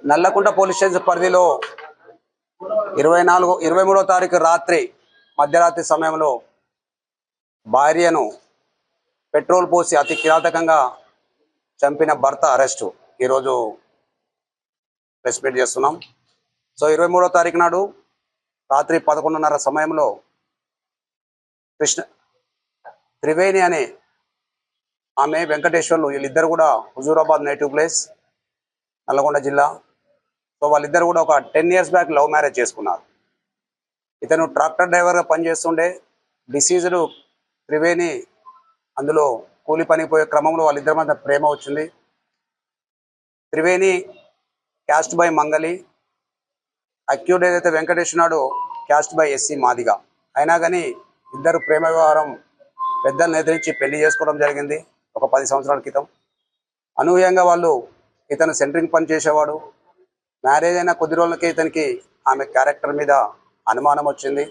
Nallakunta police station పరిధిలో 23వ తారీఖు రాత్రి మధ్యరాత్రి సమయంలో భార్యను పెట్రోల్ పోసి అతి కిరాతకంగా చంపిన భర్త అరెస్టు ఈరోజు ప్రెస్ మీట్ చేస్తున్నాం. సో 23వ తారీఖు నాడు రాత్రి 11:30 సమయంలో త్రివేణి అనే ఆమె వెంకటేశ్వర్లు వీళ్ళిద్దరు కూడా హుజూరాబాద్ నేటివ్ ప్లేస్ నల్లగొండ జిల్లా. సో వాళ్ళిద్దరు కూడా ఒక 10 years బ్యాక్ లవ్ మ్యారేజ్ చేసుకున్నారు. ఇతను ట్రాక్టర్ డ్రైవర్గా పనిచేస్తుండే డిసీజ్డ్ త్రివేణి అందులో కూలి పనికి పోయే క్రమంలో వాళ్ళిద్దరి మధ్య ప్రేమ వచ్చింది. త్రివేణి క్యాస్ట్ బై మంగళి, అక్యూడ్ ఏదైతే వెంకటేశ్వరుడు క్యాస్ట్ బై ఎస్సీ మాదిగా. అయినా కానీ ఇద్దరు ప్రేమ వ్యవహారం పెద్దలను ఎదిరించి పెళ్లి చేసుకోవడం జరిగింది ఒక 10 సంవత్సరాల క్రితం. అనూహ్యంగా వాళ్ళు ఇతను సెంటరింగ్ పని చేసేవాడు. మ్యారేజ్ అయిన కొద్ది రోజులకే ఇతనికి ఆమె క్యారెక్టర్ మీద అనుమానం వచ్చింది.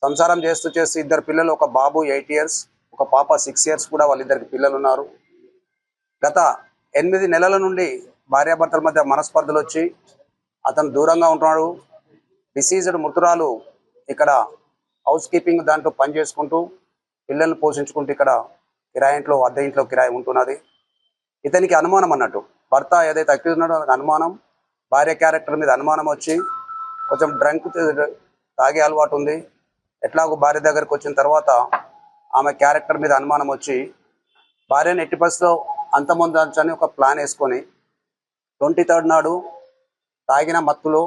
సంసారం చేస్తూ ఇద్దరు పిల్లలు, ఒక బాబు 8 years, ఒక పాప 6 years కూడా వాళ్ళిద్దరికి పిల్లలు ఉన్నారు. గత 8 నెలల నుండి భార్యాభర్తల మధ్య మనస్పర్ధలు వచ్చి అతను దూరంగా ఉంటున్నాడు. డిసీజ్డ్ మృతురాలు ఇక్కడ హౌస్ కీపింగ్ దాంట్లో పని చేసుకుంటూ పిల్లల్ని పోషించుకుంటూ ఇక్కడ కిరాయి ఇంట్లో, అద్దె ఇంట్లో కిరాయి ఉంటున్నది. ఇతనికి అనుమానం అన్నట్టు, భర్త ఏదైతే అక్యూజ్ ఉన్నాడో అనుమానం, భార్య క్యారెక్టర్ మీద అనుమానం వచ్చి కొంచెం డ్రంక్ తాగే అలవాటు ఉంది. ఎట్లాగో భార్య దగ్గరకు వచ్చిన తర్వాత ఆమె క్యారెక్టర్ మీద అనుమానం వచ్చి భార్యను ఎట్టి పరిస్థితిలో అంతమొందని ఒక ప్లాన్ వేసుకొని 23rd నాడు తాగిన మత్తులో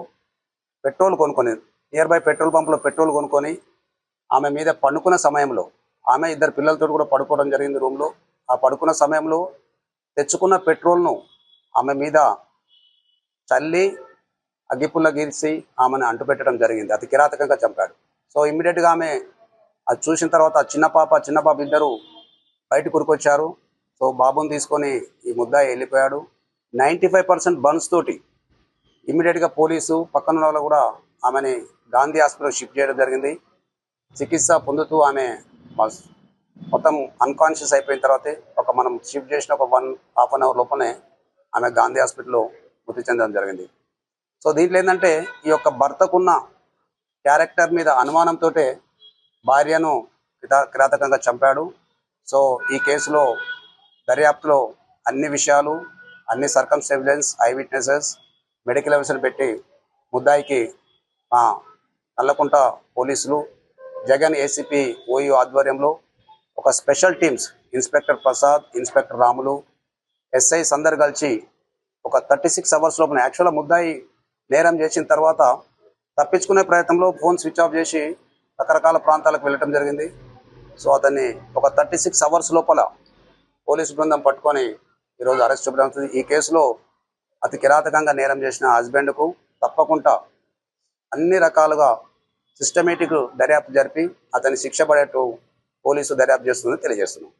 పెట్రోల్ కొనుక్కొని నియర్ బై పెట్రోల్ పంపులో పెట్రోల్ కొనుక్కొని ఆమె మీద పండుకున్న సమయంలో, ఆమె ఇద్దరు పిల్లలతో కూడా పడుకోవడం జరిగింది రూమ్లో. ఆ పడుకున్న సమయంలో తెచ్చుకున్న పెట్రోల్ను ఆమె మీద చల్లి అగ్గిపుల్ల గీర్చి ఆమెను అంటుపెట్టడం జరిగింది. అతి కిరాతకంగా చంపాడు. సో ఇమ్మీడియట్గా ఆమె అది చూసిన తర్వాత చిన్న పాప ఇద్దరు బయటకు ఉరికొచ్చారు. సో బాబుని తీసుకొని ఈ ముద్దాయి వెళ్ళిపోయాడు. 95% బర్న్స్ తోటి ఇమ్మీడియట్గా పోలీసు పక్కన వాళ్ళు కూడా ఆమెని గాంధీ హాస్పిటల్ షిఫ్ట్ చేయడం జరిగింది. చికిత్స పొందుతూ ఆమె మొత్తం అన్కాన్షియస్ అయిపోయిన తర్వాతే మనం షిఫ్ట్ చేసిన ఒక 1.5 hour లోపలనే ఆమె గాంధీ హాస్పిటల్లో మృతి చెందడం జరిగింది. సో దీంట్లో ఏంటంటే ఈ యొక్క భర్తకున్న క్యారెక్టర్ మీద అనుమానంతో భార్యను కిరాతకంగా చంపాడు. సో ఈ కేసులో దర్యాప్తులో అన్ని విషయాలు, అన్ని circumstances, I witnesses, medical evidence పెట్టి ముద్దాయికి మా నల్లకుంట పోలీసులు జగన్ ఏసీపీ ఓయూ ఆధ్వర్యంలో ఒక special teams inspector Prasad, inspector Ramulu, SIs అందరు కలిసి ఒక 36 hours లోపల యాక్చువల్గా ముద్దాయి నేరం చేసిన తర్వాత తప్పించుకునే ప్రయత్నంలో ఫోన్ స్విచ్ ఆఫ్ చేసి రకరకాల ప్రాంతాలకు వెళ్ళటం జరిగింది. సో అతన్ని ఒక 36 hours లోపల పోలీసు బృందం పట్టుకొని ఈరోజు అరెస్ట్ చేయడం. ఈ కేసులో అతి కిరాతకంగా నేరం చేసిన హస్బెండ్కు తప్పకుండా అన్ని రకాలుగా సిస్టమేటిక్ దర్యాప్తు జరిపి అతని శిక్ష పడేట్టు పోలీసు దర్యాప్తు చేస్తుందని తెలియజేస్తున్నాం.